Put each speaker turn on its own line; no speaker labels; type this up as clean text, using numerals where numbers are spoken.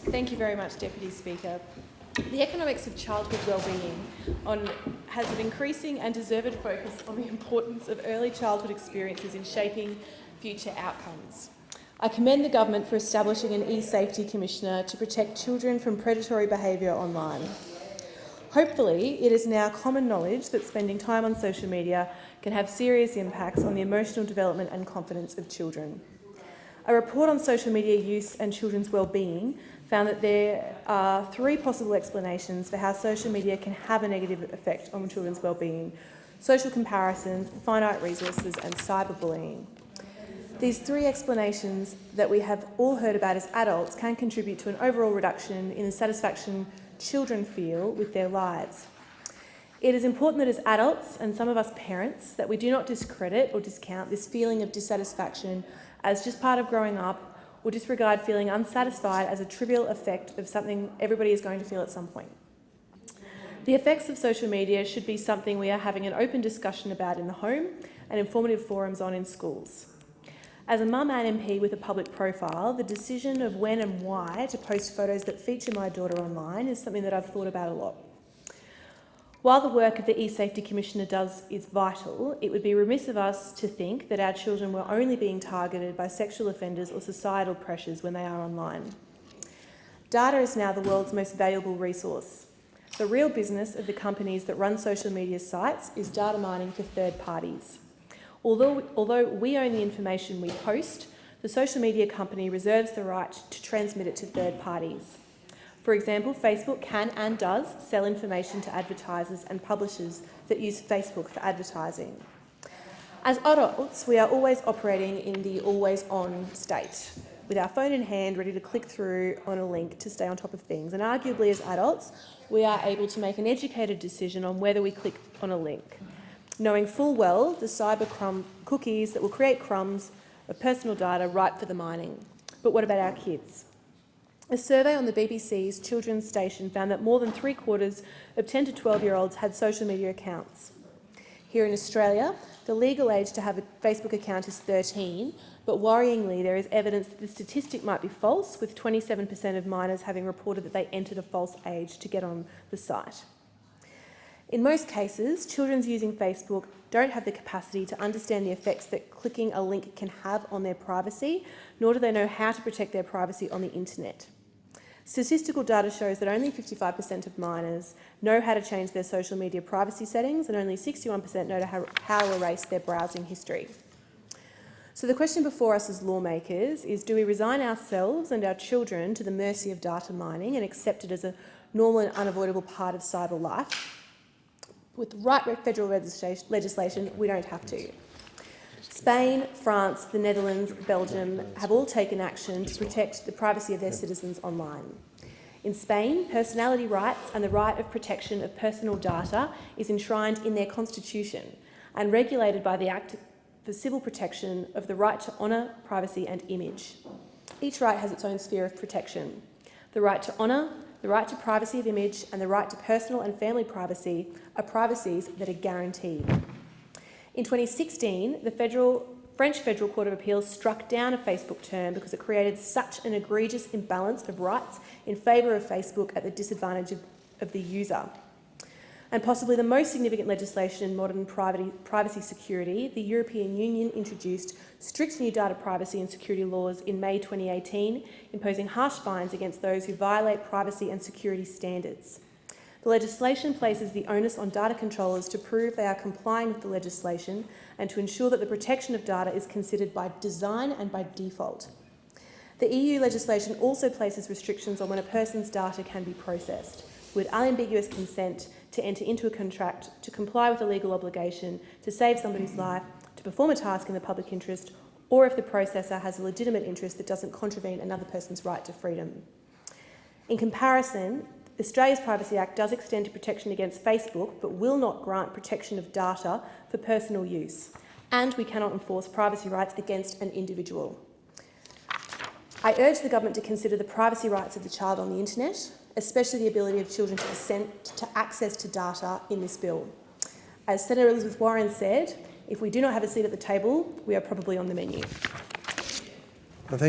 Thank you very much, Deputy Speaker. The economics of childhood wellbeing has an increasing and deserved focus on the importance of early childhood experiences in shaping future outcomes. I commend the government for establishing an e-safety commissioner to protect children from predatory behaviour online. Hopefully, it is now common knowledge that spending time on social media can have serious impacts on the emotional development and confidence of children. A report on social media use and children's wellbeing found that there are 3 possible explanations for how social media can have a negative effect on children's wellbeing: social comparisons, finite resources and cyberbullying. These 3 explanations that we have all heard about as adults can contribute to an overall reduction in the satisfaction children feel with their lives. It is important that as adults, and some of us parents, that we do not discredit or discount this feeling of dissatisfaction as just part of growing up, or disregard feeling unsatisfied as a trivial effect of something everybody is going to feel at some point. The effects of social media should be something we are having an open discussion about in the home and informative forums on in schools. As a mum and MP with a public profile, the decision of when and why to post photos that feature my daughter online is something that I've thought about a lot. While the work of the e-safety commissioner is vital, it would be remiss of us to think that our children were only being targeted by sexual offenders or societal pressures when they are online. Data is now the world's most valuable resource. The real business of the companies that run social media sites is data mining for third parties. Although we own the information we post, the social media company reserves the right to transmit it to third parties. For example, Facebook can and does sell information to advertisers and publishers that use Facebook for advertising. As adults, we are always operating in the always-on state, with our phone in hand, ready to click through on a link to stay on top of things. And arguably, as adults, we are able to make an educated decision on whether we click on a link, knowing full well the cyber cookies that will create crumbs of personal data ripe for the mining. But what about our kids? A survey on the BBC's children's station found that more than 3/4 of 10 to 12-year-olds had social media accounts. Here in Australia, the legal age to have a Facebook account is 13, but worryingly there is evidence that the statistic might be false, with 27% of minors having reported that they entered a false age to get on the site. In most cases, children using Facebook don't have the capacity to understand the effects that clicking a link can have on their privacy, nor do they know how to protect their privacy on the internet. Statistical data shows that only 55% of minors know how to change their social media privacy settings, and only 61% know how to erase their browsing history. So the question before us as lawmakers is, do we resign ourselves and our children to the mercy of data mining and accept it as a normal and unavoidable part of cyber life? With the right federal legislation, we don't have to. Spain, France, the Netherlands, Belgium have all taken action to protect the privacy of their citizens online. In Spain, personality rights and the right of protection of personal data is enshrined in their constitution and regulated by the Act for Civil Protection of the Right to Honour, Privacy and Image. Each right has its own sphere of protection. The right to honour, the right to privacy of image and the right to personal and family privacy are privacies that are guaranteed. In 2016, the French Federal Court of Appeals struck down a Facebook term because it created such an egregious imbalance of rights in favour of Facebook at the disadvantage of the user. And possibly the most significant legislation in modern privacy security, the European Union introduced strict new data privacy and security laws in May 2018, imposing harsh fines against those who violate privacy and security standards. The legislation places the onus on data controllers to prove they are complying with the legislation and to ensure that the protection of data is considered by design and by default. The EU legislation also places restrictions on when a person's data can be processed, with unambiguous consent to enter into a contract, to comply with a legal obligation, to save somebody's life, to perform a task in the public interest, or if the processor has a legitimate interest that doesn't contravene another person's right to freedom. In comparison, Australia's Privacy Act does extend to protection against Facebook, but will not grant protection of data for personal use, and we cannot enforce privacy rights against an individual. I urge the government to consider the privacy rights of the child on the internet, especially the ability of children to consent to access to data in this bill. As Senator Elizabeth Warren said, if we do not have a seat at the table, we are probably on the menu.